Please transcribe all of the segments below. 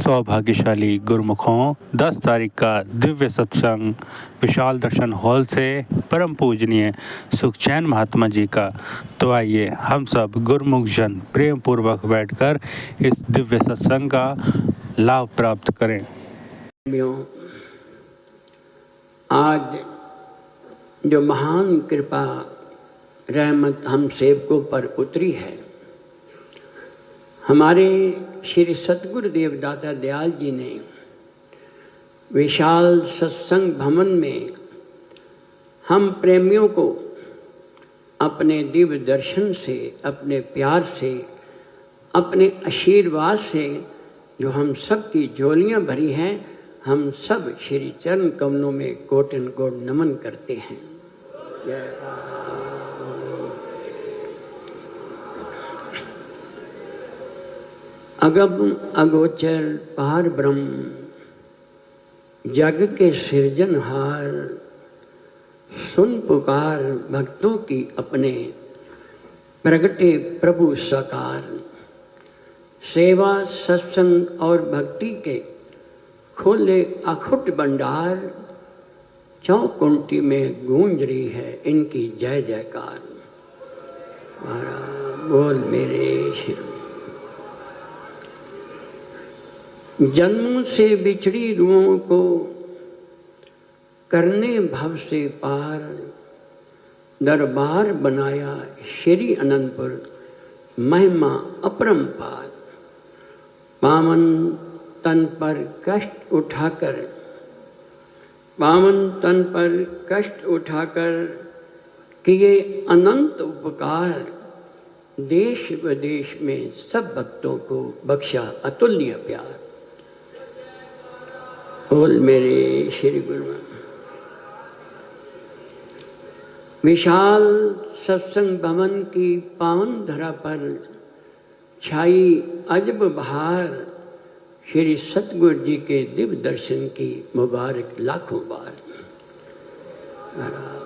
सौभाग्यशाली गुरुमुखों 10 तारीख का दिव्य सत्संग विशाल दर्शन हॉल से परम पूजनीय सुखचैन महात्मा जी का। तो आइए हम सब गुरुमुख जन प्रेम पूर्वक बैठकर इस दिव्य सत्संग का लाभ प्राप्त करें। आज जो महान कृपा रहमत हम सेवकों पर उतरी है, हमारे श्री सतगुरु देव दाता दयाल जी ने विशाल सत्संग भवन में हम प्रेमियों को अपने दिव्य दर्शन से, अपने प्यार से, अपने आशीर्वाद से जो हम सब की झोलियां भरी हैं, हम सब श्री चरण कमलों में कोटि कोटि नमन करते हैं। अगम अगोचर पार ब्रह्म जग के सृजनहार, सुन पुकार भक्तों की अपने प्रगटे प्रभु साकार। सेवा सत्संग और भक्ति के खोले अखुट भंडार, चौकुंठी में गूंज रही है इनकी जय जयकार। महाराज बोल मेरे श्री। जन्मों से बिछड़ी रूहों को करने भव से पार, दरबार बनाया श्री अनंतपुर महिमा अपरंपार। पावन तन पर कष्ट उठाकर, पावन तन पर कष्ट उठाकर किए अनंत उपकार। देश विदेश में सब भक्तों को बख्शा अतुल्य प्यार। बोल मेरे श्री गुरु। विशाल सत्संग भवन की पावन धरा पर छाई अजब बहार, श्री सतगुरु जी के दिव्य दर्शन की मुबारक लाखों बार।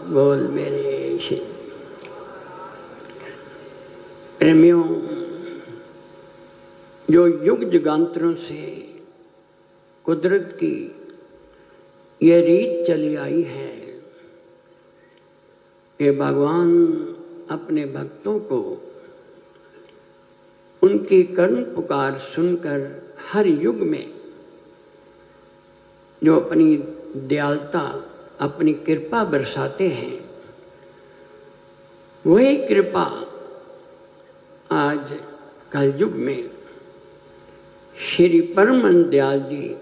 बोल मेरे श्री। प्रेमियों, जो युग युगांतरों से कुदरत की ये रीत चली आई है कि भगवान अपने भक्तों को उनकी कर्ण पुकार सुनकर हर युग में जो अपनी दयालुता, अपनी कृपा बरसाते हैं, वही कृपा आज कलयुग में श्री परम दयाल जी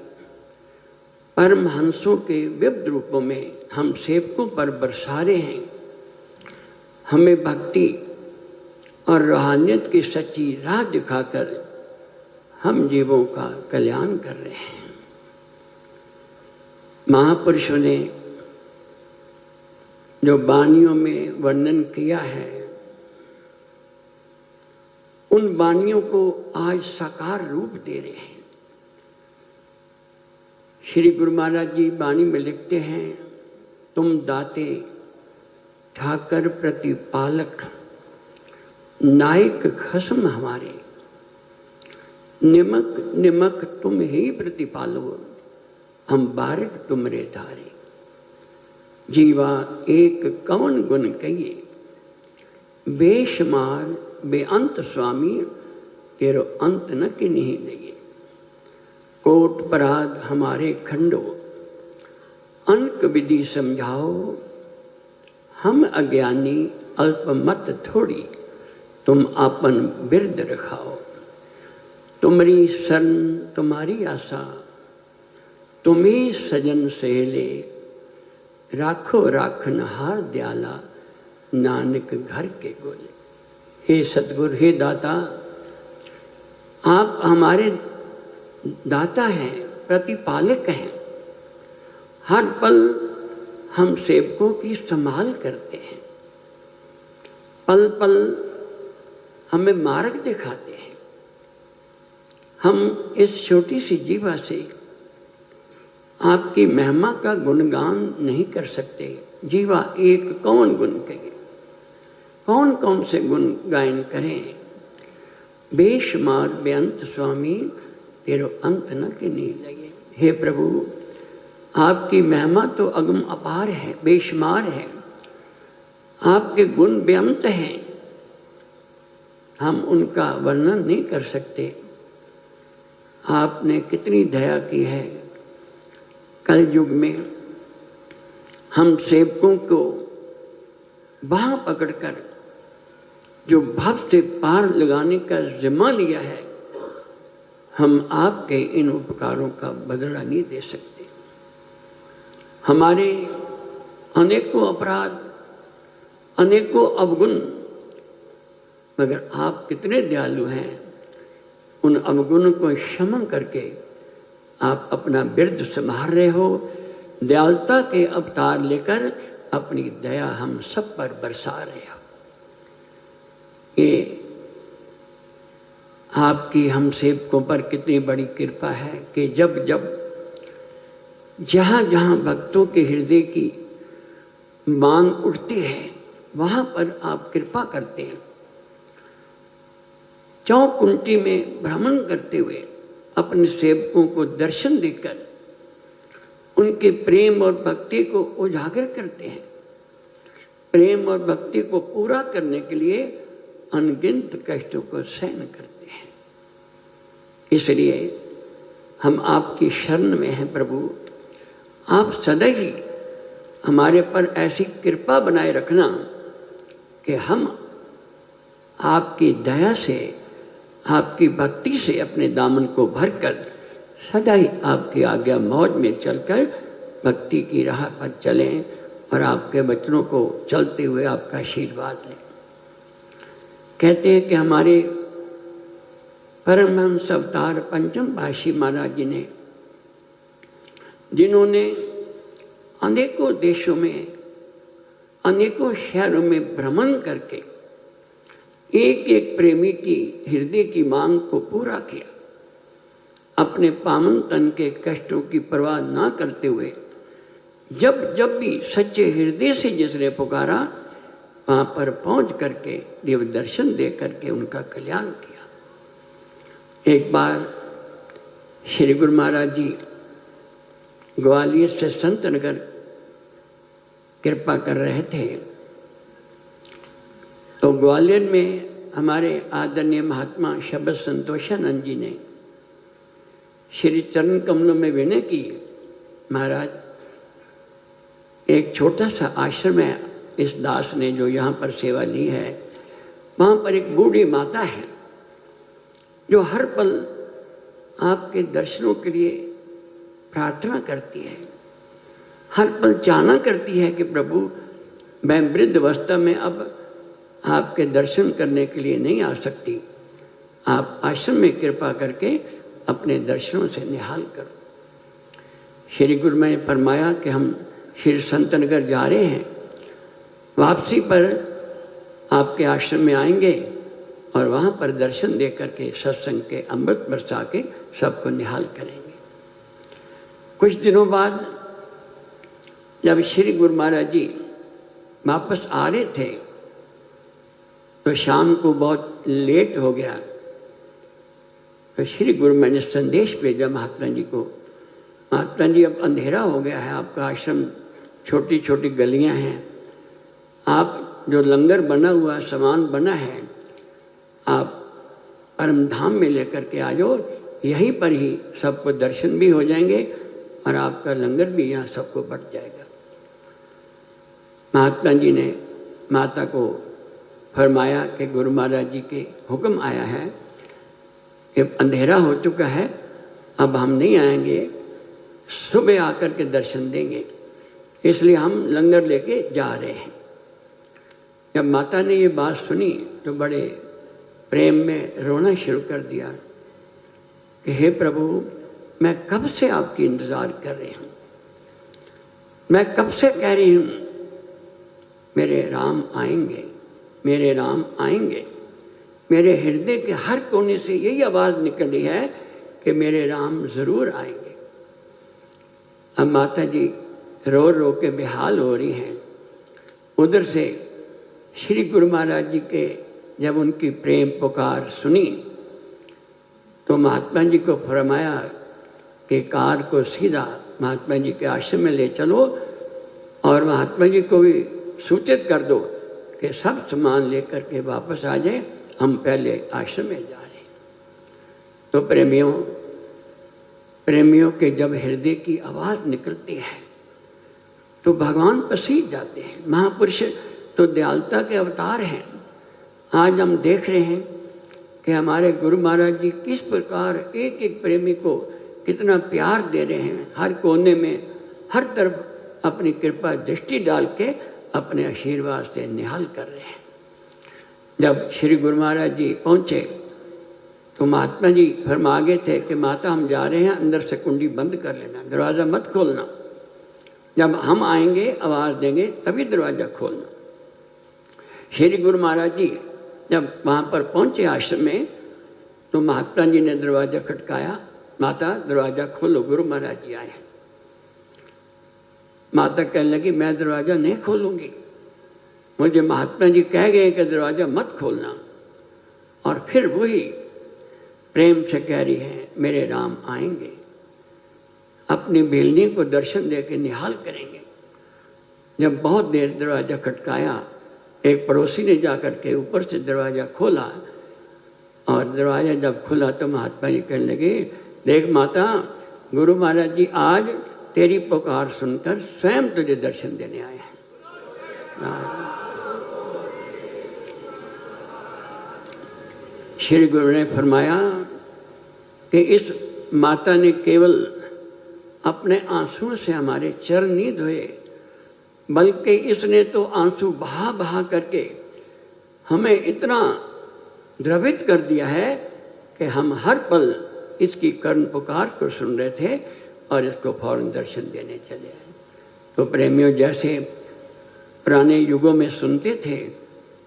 परमहंसों के विविध रूपों में हम सेवकों पर बरसा रहे हैं। हमें भक्ति और रूहानियत की सच्ची राह दिखाकर हम जीवों का कल्याण कर रहे हैं। महापुरुषों ने जो वाणियों में वर्णन किया है, उन वाणियों को आज साकार रूप दे रहे हैं। श्री गुरु महाराज जी वाणी में लिखते हैं, तुम दाते ठाकर प्रतिपालक, नायक खसम हमारे, निमक निमक तुम ही प्रतिपालो, हम बारक तुमरे धारे। जीवा एक कवन गुण कहिए, बेशुमार बेअंत स्वामी, तेरो अंत न किन्हीं लगे। कोट पराध हमारे खंडो, अनक विधि समझाओ, हम अज्ञानी अल्पमत थोड़ी, तुम आपन बिरद रखाओ। तुम्हारी शरण तुम्हारी आशा, तुम्ही सजन सहेले, राखो राखन हार दयाला, नानक घर के गोले। हे सतगुरु, हे दाता, आप हमारे दाता हैं, प्रतिपालक हैं। हर पल हम सेवकों की संभाल करते हैं, पल पल हमें मार्ग दिखाते हैं। हम इस छोटी सी जीवा से आपकी महिमा का गुणगान नहीं कर सकते। जीवा एक कौन गुण कहे, कौन कौन से गुण गायन करें। बेशुमार बेअंत स्वामी, तेरो अंत न किनी लगे। हे प्रभु, आपकी महिमा तो अगम अपार है, बेशुमार है। आपके गुण बेअंत हैं, हम उनका वर्णन नहीं कर सकते। आपने कितनी दया की है। कल युग में हम सेवकों को बाह पकड़कर जो भव से पार लगाने का जिम्मा लिया है, हम आपके इन उपकारों का बदला नहीं दे सकते। हमारे अनेकों अपराध, अनेकों अवगुण, मगर आप कितने दयालु हैं। उन अवगुणों को क्षमन करके आप अपना बिरद संभाल रहे हो। दयालुता के अवतार लेकर अपनी दया हम सब पर बरसा रहे हो। ये आपकी हम सेवकों पर कितनी बड़ी कृपा है कि जब जब जहाँ जहाँ भक्तों के हृदय की मांग उठती है, वहाँ पर आप कृपा करते हैं। चौकुंठी में भ्रमण करते हुए अपने सेवकों को दर्शन देकर उनके प्रेम और भक्ति को उजागर करते हैं। प्रेम और भक्ति को पूरा करने के लिए अनगिनत कष्टों को सहन करते हैं। इसलिए हम आपकी शरण में हैं प्रभु। आप सदा ही हमारे पर ऐसी कृपा बनाए रखना कि हम आपकी दया से, आपकी भक्ति से अपने दामन को भरकर सदा ही आपकी आज्ञा मौज में चलकर भक्ति की राह पर चलें और आपके वचनों को चलते हुए आपका आशीर्वाद लें। कहते हैं कि हमारे परमहंस अवतार पंचम पातशाही महाराज जी ने, जिन्होंने अनेकों देशों में, अनेकों शहरों में भ्रमण करके एक एक प्रेमी की हृदय की मांग को पूरा किया, अपने पावन तन के कष्टों की परवाह ना करते हुए जब जब भी सच्चे हृदय से जिसने पुकारा, वहाँ पर पहुँच करके देव दर्शन दे करके उनका कल्याण किया। एक बार श्री गुरु महाराज जी ग्वालियर से संत नगर कृपा कर रहे थे, तो ग्वालियर में हमारे आदरणीय महात्मा शब्द संतोषानंद जी ने श्री चरण कमलों में विनय की, महाराज एक छोटा सा आश्रम है, इस दास ने जो यहाँ पर सेवा ली है, वहाँ पर एक बूढ़ी माता है जो हर पल आपके दर्शनों के लिए प्रार्थना करती है, हर पल चाहना करती है कि प्रभु मैं वृद्ध अवस्था में अब आपके दर्शन करने के लिए नहीं आ सकती, आप आश्रम में कृपा करके अपने दर्शनों से निहाल करो। श्री गुरु ने फरमाया कि हम श्री संतनगर जा रहे हैं, वापसी पर आपके आश्रम में आएंगे और वहाँ पर दर्शन दे करके सत्संग के अमृत बरसा के सबको निहाल करेंगे। कुछ दिनों बाद जब श्री गुरु महाराज जी वापस आ रहे थे तो शाम को बहुत लेट हो गया, तो श्री गुरु मैंने संदेश भेजा महात्मा जी को, महात्मा जी अब अंधेरा हो गया है, आपका आश्रम छोटी छोटी गलियां हैं, आप जो लंगर बना हुआ सामान बना है आप परम धाम में लेकर के आ जाओ, यहीं पर ही सबको दर्शन भी हो जाएंगे और आपका लंगर भी यहाँ सबको बट जाएगा। महात्मा जी ने माता को फरमाया कि गुरु महाराज जी के हुक्म आया है कि अंधेरा हो चुका है, अब हम नहीं आएंगे, सुबह आकर के दर्शन देंगे, इसलिए हम लंगर लेके जा रहे हैं। जब माता ने ये बात सुनी तो बड़े प्रेम में रोना शुरू कर दिया कि हे प्रभु मैं कब से आपकी इंतज़ार कर रही हूँ, मैं कब से कह रही हूँ मेरे राम आएंगे, मेरे राम आएंगे। मेरे हृदय के हर कोने से यही आवाज़ निकली है कि मेरे राम ज़रूर आएंगे। अब माता जी रो रो के बेहाल हो रही हैं। उधर से श्री गुरु महाराज जी के जब उनकी प्रेम पुकार सुनी तो महात्मा जी को फरमाया कि कार को सीधा महात्मा जी के आश्रम में ले चलो और महात्मा जी को भी सूचित कर दो कि सब सामान लेकर के वापस आ जाए, हम पहले आश्रम में जा रहे हैं। तो प्रेमियों के जब हृदय की आवाज़ निकलती है तो भगवान पसीज जाते हैं। महापुरुष तो दयालुता के अवतार हैं। आज हम देख रहे हैं कि हमारे गुरु महाराज जी किस प्रकार एक एक प्रेमी को कितना प्यार दे रहे हैं, हर कोने में हर तरफ अपनी कृपा दृष्टि डाल के अपने आशीर्वाद से निहाल कर रहे हैं। जब श्री गुरु महाराज जी पहुँचे तो महात्मा जी फरमा गए थे कि माता हम जा रहे हैं, अंदर से कुंडी बंद कर लेना, दरवाज़ा मत खोलना, जब हम आएंगे आवाज़ देंगे तभी दरवाज़ा खोलना। श्री गुरु महाराज जी जब वहाँ पर पहुँचे आश्रम में तो महात्मा जी ने दरवाज़ा खटकाया, माता दरवाज़ा खोलो, गुरु महाराज जी आए। माता कहने लगी मैं दरवाज़ा नहीं खोलूँगी, मुझे महात्मा जी कह गए कि दरवाज़ा मत खोलना। और फिर वही प्रेम से कह रही है मेरे राम आएंगे, अपनी बेलनी को दर्शन दे के निहाल करेंगे। जब बहुत देर दरवाज़ा खटकाया, एक पड़ोसी ने जाकर के ऊपर से दरवाज़ा खोला और दरवाज़ा जब खुला तो महात्मा जी कहने लगे देख माता, गुरु महाराज जी आज तेरी पुकार सुनकर स्वयं तुझे दर्शन देने आए हैं। श्री गुरु ने फरमाया कि इस माता ने केवल अपने आंसुओं से हमारे चरण नहीं धोए, बल्कि इसने तो आंसू बहा बहा करके हमें इतना द्रवित कर दिया है कि हम हर पल इसकी कर्ण पुकार को सुन रहे थे और इसको फौरन दर्शन देने चले आए। तो प्रेमियों, जैसे पुराने युगों में सुनते थे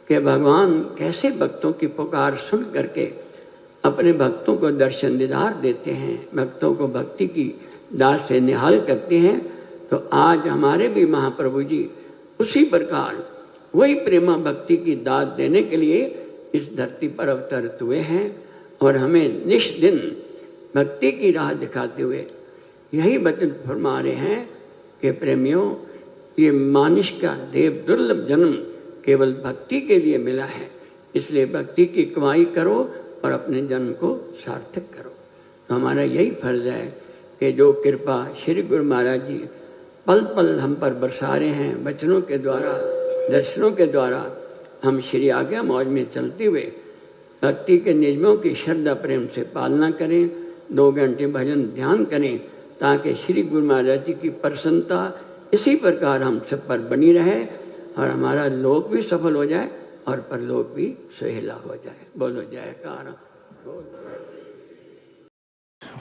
कि भगवान कैसे भक्तों की पुकार सुन करके अपने भक्तों को दर्शन दीदार देते हैं, भक्तों को भक्ति की दात से निहाल करते हैं, तो आज हमारे भी महाप्रभु जी उसी प्रकार वही प्रेमा भक्ति की दात देने के लिए इस धरती पर अवतरित हुए हैं और हमें निष्दिन भक्ति की राह दिखाते हुए यही वचन फरमा रहे हैं कि प्रेमियों, ये मानुष का देव दुर्लभ जन्म केवल भक्ति के लिए मिला है, इसलिए भक्ति की कमाई करो और अपने जन्म को सार्थक करो। तो हमारा यही फर्ज है कि जो कृपा श्री गुरु महाराज जी पल पल हम पर बरसा रहे हैं, वचनों के द्वारा, दर्शनों के द्वारा, हम श्री आज्ञा मौज में चलते हुए भक्ति के नियमों की श्रद्धा प्रेम से पालना करें, 2 घंटे भजन ध्यान करें, ताकि श्री गुरु महाराज जी की प्रसन्नता इसी प्रकार हम सब पर बनी रहे और हमारा लोक भी सफल हो जाए और परलोक भी सुहेला हो जाए। बोलो जयकारा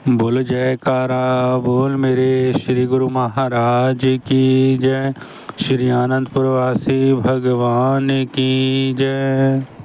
बोलो जयकारा बोल मेरे श्री गुरु महाराज की जय। श्री आनंदपुर वासी भगवान की जय।